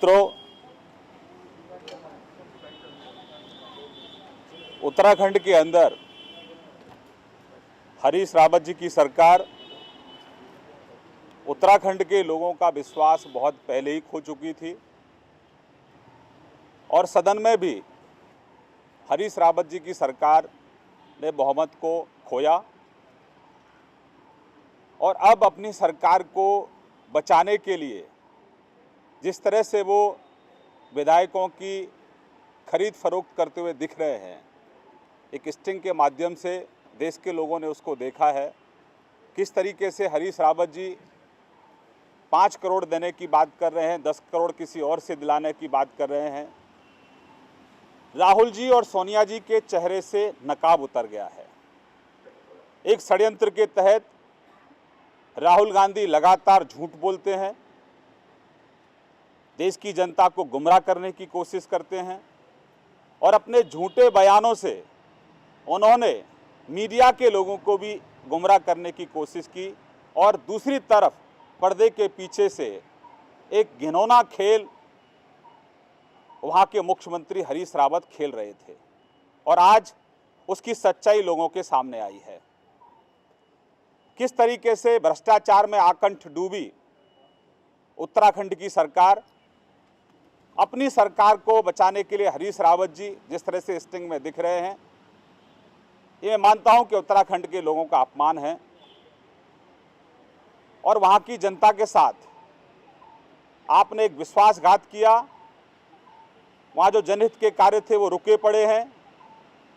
मित्रों, उत्तराखंड के अंदर हरीश रावत जी की सरकार उत्तराखंड के लोगों का विश्वास बहुत पहले ही खो चुकी थी और सदन में भी हरीश रावत जी की सरकार ने बहुमत को खोया और अब अपनी सरकार को बचाने के लिए जिस तरह से वो विधायकों की खरीद फरोख्त करते हुए दिख रहे हैं, एक स्टिंग के माध्यम से देश के लोगों ने उसको देखा है। किस तरीके से हरीश रावत जी 5 करोड़ देने की बात कर रहे हैं, 10 करोड़ किसी और से दिलाने की बात कर रहे हैं। राहुल जी और सोनिया जी के चेहरे से नकाब उतर गया है। एक षड्यंत्र के तहत राहुल गांधी लगातार झूठ बोलते हैं, देश की जनता को गुमराह करने की कोशिश करते हैं और अपने झूठे बयानों से उन्होंने मीडिया के लोगों को भी गुमराह करने की कोशिश की और दूसरी तरफ पर्दे के पीछे से एक घिनौना खेल वहाँ के मुख्यमंत्री हरीश रावत खेल रहे थे और आज उसकी सच्चाई लोगों के सामने आई है। किस तरीके से भ्रष्टाचार में आकंठ डूबी उत्तराखंड की सरकार, अपनी सरकार को बचाने के लिए हरीश रावत जी जिस तरह से स्टिंग में दिख रहे हैं, ये मैं मानता हूं कि उत्तराखंड के लोगों का अपमान है और वहां की जनता के साथ आपने एक विश्वासघात किया। वहां जो जनहित के कार्य थे वो रुके पड़े हैं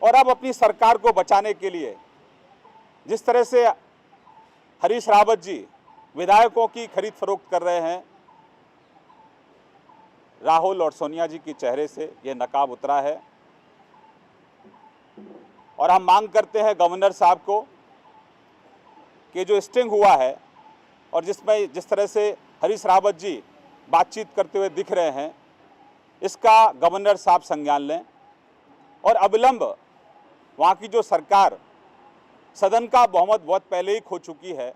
और अब अपनी सरकार को बचाने के लिए जिस तरह से हरीश रावत जी विधायकों की खरीद फरोख्त कर रहे हैं, राहुल और सोनिया जी के चेहरे से ये नकाब उतरा है और हम मांग करते हैं गवर्नर साहब को कि जो स्टिंग हुआ है और जिसमें जिस तरह से हरीश रावत जी बातचीत करते हुए दिख रहे हैं, इसका गवर्नर साहब संज्ञान लें और अविलंब वहाँ की जो सरकार सदन का बहुमत बहुत पहले ही खो चुकी है,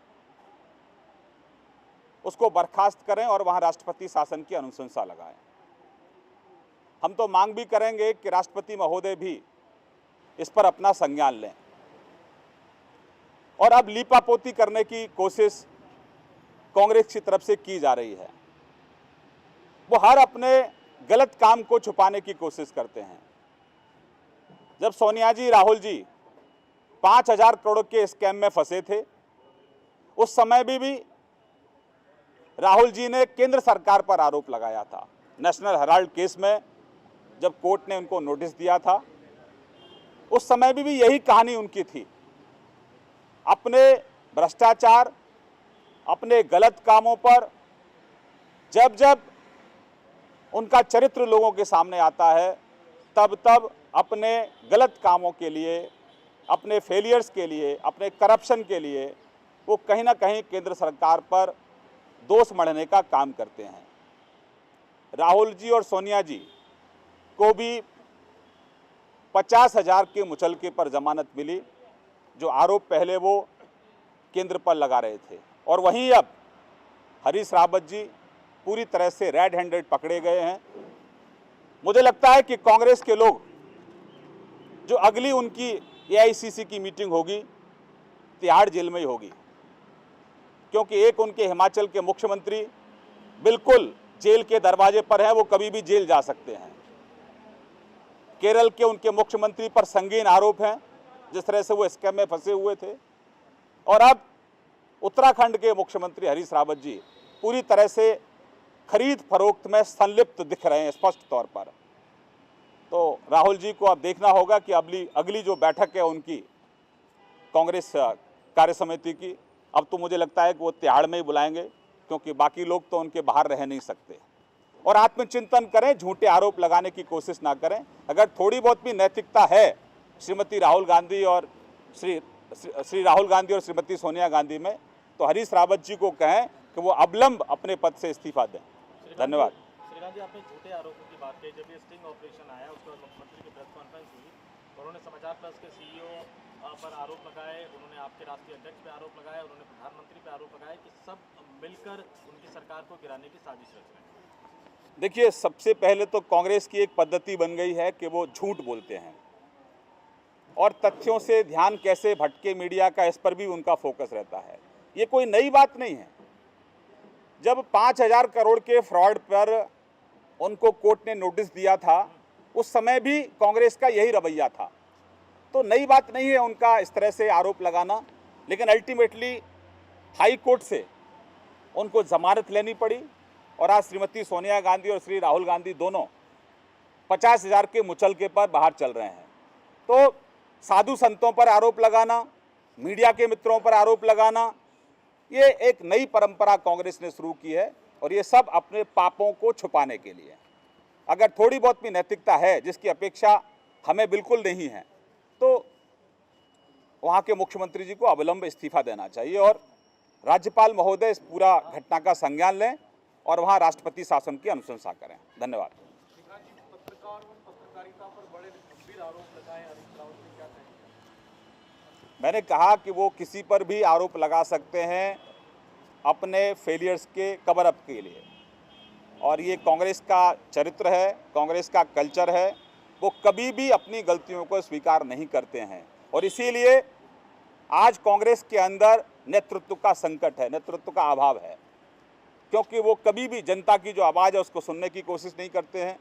उसको बर्खास्त करें और वहाँ राष्ट्रपति शासन की अनुशंसा लगाएं। हम तो मांग भी करेंगे कि राष्ट्रपति महोदय भी इस पर अपना संज्ञान लें और अब लीपापोती करने की कोशिश कांग्रेस की तरफ से की जा रही है। वो हर अपने गलत काम को छुपाने की कोशिश करते हैं। जब सोनिया जी, राहुल जी 5,000 करोड़ के स्कैम में फंसे थे, उस समय भी राहुल जी ने केंद्र सरकार पर आरोप लगाया था। नेशनल हेराल्ड केस में जब कोर्ट ने उनको नोटिस दिया था, उस समय भी यही कहानी उनकी थी। अपने भ्रष्टाचार, अपने गलत कामों पर जब जब उनका चरित्र लोगों के सामने आता है, तब तब अपने गलत कामों के लिए, अपने फेलियर्स के लिए, अपने करप्शन के लिए वो कहीं ना कहीं केंद्र सरकार पर दोष मढ़ने का काम करते हैं। राहुल जी और सोनिया जी को भी 50,000 के मुचलके पर जमानत मिली, जो आरोप पहले वो केंद्र पर लगा रहे थे, और वहीं अब हरीश रावत जी पूरी तरह से रेड हैंडेड पकड़े गए हैं। मुझे लगता है कि कांग्रेस के लोग, जो अगली उनकी एआईसीसी की मीटिंग होगी, तिहाड़ जेल में ही होगी, क्योंकि एक उनके हिमाचल के मुख्यमंत्री बिल्कुल जेल के दरवाजे पर हैं, वो कभी भी जेल जा सकते हैं। केरल के उनके मुख्यमंत्री पर संगीन आरोप हैं, जिस तरह से वो स्कैम में फंसे हुए थे, और अब उत्तराखंड के मुख्यमंत्री हरीश रावत जी पूरी तरह से खरीद फरोख्त में संलिप्त दिख रहे हैं स्पष्ट तौर पर। तो राहुल जी को अब देखना होगा कि अगली जो बैठक है उनकी कांग्रेस कार्य समिति की, अब तो मुझे लगता है कि वो तिहाड़ में ही बुलाएंगे, क्योंकि बाकी लोग तो उनके बाहर रह नहीं सकते। और आत्मचिंतन करें, झूठे आरोप लगाने की कोशिश ना करें। अगर थोड़ी बहुत भी नैतिकता है श्री राहुल गांधी और श्रीमती सोनिया गांधी में, तो हरीश रावत जी को कहें कि वो अविलंब अपने पद से इस्तीफा दें। धन्यवाद। श्रीकांत जी, आपने झूठे आरोपों की बात कही। जब ये स्टिंग ऑपरेशन आया, उसके बाद मुख्यमंत्री की प्रेस कॉन्फ्रेंस हुई, उन्होंने समाचार प्लस के सीईओ पर आरोप लगाए, उन्होंने आपके राष्ट्रीय अध्यक्ष पे आरोप लगाए, उन्होंने प्रधानमंत्री पे आरोप लगाए कि सब मिलकर उनकी सरकार को गिराने की साजिश रच रहे हैं। देखिए, सबसे पहले तो कांग्रेस की एक पद्धति बन गई है कि वो झूठ बोलते हैं और तथ्यों से ध्यान कैसे भटके मीडिया का, इस पर भी उनका फोकस रहता है। ये कोई नई बात नहीं है। जब 5,000 करोड़ के फ्रॉड पर उनको कोर्ट ने नोटिस दिया था, उस समय भी कांग्रेस का यही रवैया था। तो नई बात नहीं है उनका इस तरह से आरोप लगाना, लेकिन अल्टीमेटली हाई कोर्ट से उनको जमानत लेनी पड़ी और आज श्रीमती सोनिया गांधी और श्री राहुल गांधी दोनों 50,000 के मुचलके पर बाहर चल रहे हैं। तो साधु संतों पर आरोप लगाना, मीडिया के मित्रों पर आरोप लगाना, ये एक नई परंपरा कांग्रेस ने शुरू की है और ये सब अपने पापों को छुपाने के लिए। अगर थोड़ी बहुत भी नैतिकता है, जिसकी अपेक्षा हमें बिल्कुल नहीं है, तो वहाँ के मुख्यमंत्री जी को अविलंब इस्तीफा देना चाहिए और राज्यपाल महोदय इस पूरा घटना का संज्ञान लें और वहाँ राष्ट्रपति शासन की अनुशंसा करें। धन्यवाद। पत्रकार और पत्रकारिता पर बड़े गंभीर आरोप लगाए हरीश रावत ने, क्या कहेंगे? मैंने कहा कि वो किसी पर भी आरोप लगा सकते हैं अपने फेलियर्स के कवर अप के लिए, और ये कांग्रेस का चरित्र है, कांग्रेस का कल्चर है। वो कभी भी अपनी गलतियों को स्वीकार नहीं करते हैं और इसीलिए आज कांग्रेस के अंदर नेतृत्व का संकट है, नेतृत्व का अभाव है, क्योंकि वो कभी भी जनता की जो आवाज़ है उसको सुनने की कोशिश नहीं करते हैं।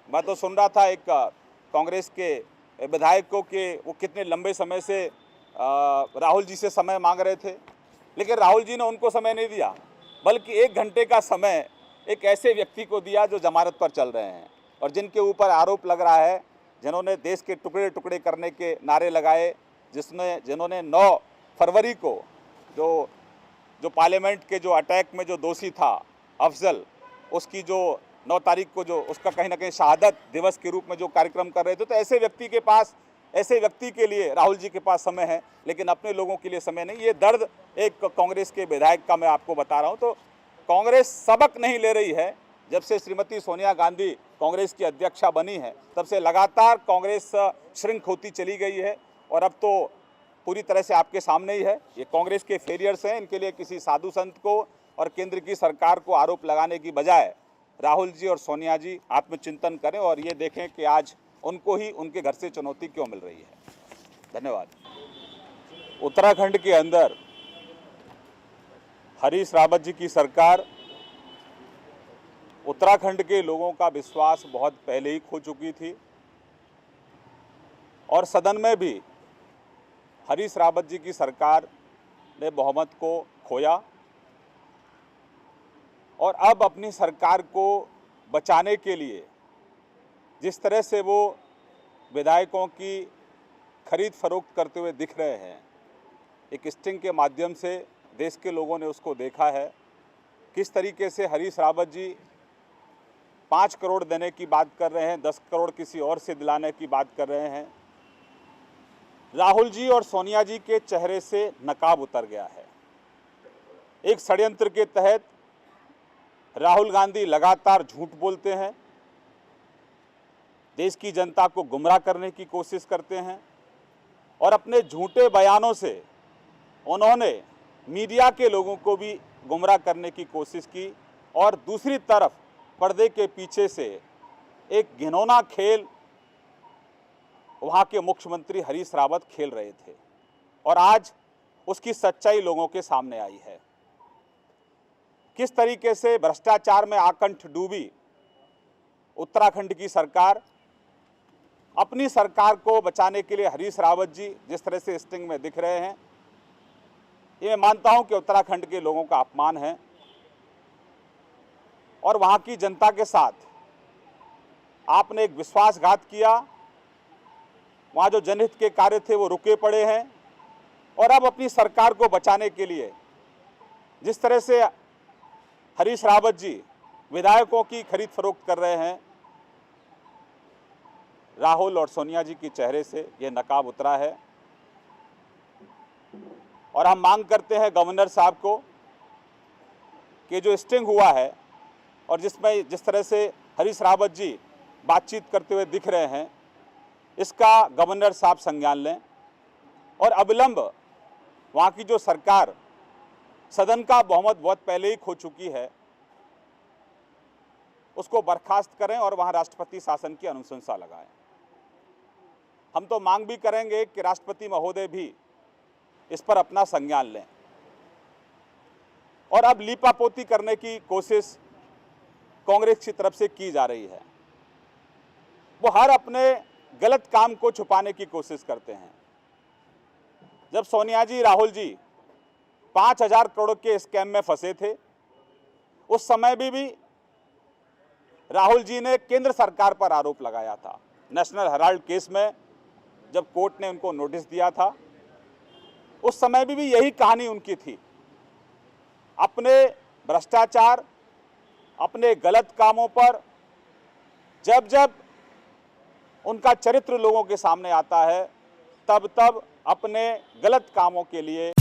मैं तो सुन रहा था एक कांग्रेस के विधायकों के, वो कितने लंबे समय से राहुल जी से समय मांग रहे थे, लेकिन राहुल जी ने उनको समय नहीं दिया, बल्कि 1 घंटे का समय एक ऐसे व्यक्ति को दिया जो जमानत पर चल रहे हैं और जिनके ऊपर आरोप लग रहा है, जिन्होंने देश के टुकड़े टुकड़े करने के नारे लगाए, जिन्होंने 9 फरवरी को जो पार्लियामेंट के जो अटैक में जो दोषी था अफजल, उसकी जो 9 तारीख को जो उसका कहीं ना कहीं शहादत दिवस के रूप में जो कार्यक्रम कर रहे थे, तो ऐसे व्यक्ति के लिए राहुल जी के पास समय है, लेकिन अपने लोगों के लिए समय नहीं। ये दर्द एक कांग्रेस के विधायक का मैं आपको बता रहा हूँ। तो कांग्रेस सबक नहीं ले रही है। जब से श्रीमती सोनिया गांधी कांग्रेस की अध्यक्षा बनी है, तब से लगातार कांग्रेस श्रिंक होती चली गई है और अब तो पूरी तरह से आपके सामने ही है। ये कांग्रेस के फेलियर्स हैं। इनके लिए किसी साधु संत को और केंद्र की सरकार को आरोप लगाने की बजाय राहुल जी और सोनिया जी आत्मचिंतन करें और ये देखें कि आज उनको ही उनके घर से चुनौती क्यों मिल रही है। धन्यवाद। उत्तराखंड के अंदर हरीश रावत जी की सरकार उत्तराखंड के लोगों का विश्वास बहुत पहले ही खो चुकी थी और सदन में भी हरीश रावत जी की सरकार ने बहुमत को खोया और अब अपनी सरकार को बचाने के लिए जिस तरह से वो विधायकों की खरीद फरोख्त करते हुए दिख रहे हैं, एक स्टिंग के माध्यम से देश के लोगों ने उसको देखा है। किस तरीके से हरीश रावत जी 5 करोड़ देने की बात कर रहे हैं, 10 करोड़ किसी और से दिलाने की बात कर रहे हैं। राहुल जी और सोनिया जी के चेहरे से नकाब उतर गया है। एक षड्यंत्र के तहत राहुल गांधी लगातार झूठ बोलते हैं, देश की जनता को गुमराह करने की कोशिश करते हैं और अपने झूठे बयानों से उन्होंने मीडिया के लोगों को भी गुमराह करने की कोशिश की और दूसरी तरफ पर्दे के पीछे से एक घिनौना खेल वहाँ के मुख्यमंत्री हरीश रावत खेल रहे थे और आज उसकी सच्चाई लोगों के सामने आई है। किस तरीके से भ्रष्टाचार में आकंठ डूबी उत्तराखंड की सरकार, अपनी सरकार को बचाने के लिए हरीश रावत जी जिस तरह से स्टिंग में दिख रहे हैं, ये मैं मानता हूं कि उत्तराखंड के लोगों का अपमान है और वहां की जनता के साथ आपने एक विश्वासघात किया। वहां जो जनहित के कार्य थे वो रुके पड़े हैं और अब अपनी सरकार को बचाने के लिए जिस तरह से हरीश रावत जी विधायकों की खरीद फरोख्त कर रहे हैं, राहुल और सोनिया जी के चेहरे से ये नकाब उतरा है और हम मांग करते हैं गवर्नर साहब को कि जो स्टिंग हुआ है और जिसमें जिस तरह से हरीश रावत जी बातचीत करते हुए दिख रहे हैं, इसका गवर्नर साहब संज्ञान लें और अविलंब वहाँ की जो सरकार सदन का बहुमत बहुत पहले ही खो चुकी है, उसको बर्खास्त करें और वहां राष्ट्रपति शासन की अनुशंसा लगाएं। हम तो मांग भी करेंगे कि राष्ट्रपति महोदय भी इस पर अपना संज्ञान लें। और अब लीपापोती करने की कोशिश कांग्रेस की तरफ से की जा रही है। वो हर अपने गलत काम को छुपाने की कोशिश करते हैं। जब सोनिया जी, राहुल जी 5,000 करोड़ के स्कैम में फंसे थे, उस समय भी राहुल जी ने केंद्र सरकार पर आरोप लगाया था। नेशनल हेराल्ड केस में जब कोर्ट ने उनको नोटिस दिया था, उस समय भी यही कहानी उनकी थी। अपने भ्रष्टाचार, अपने गलत कामों पर जब जब उनका चरित्र लोगों के सामने आता है, तब तब अपने गलत कामों के लिए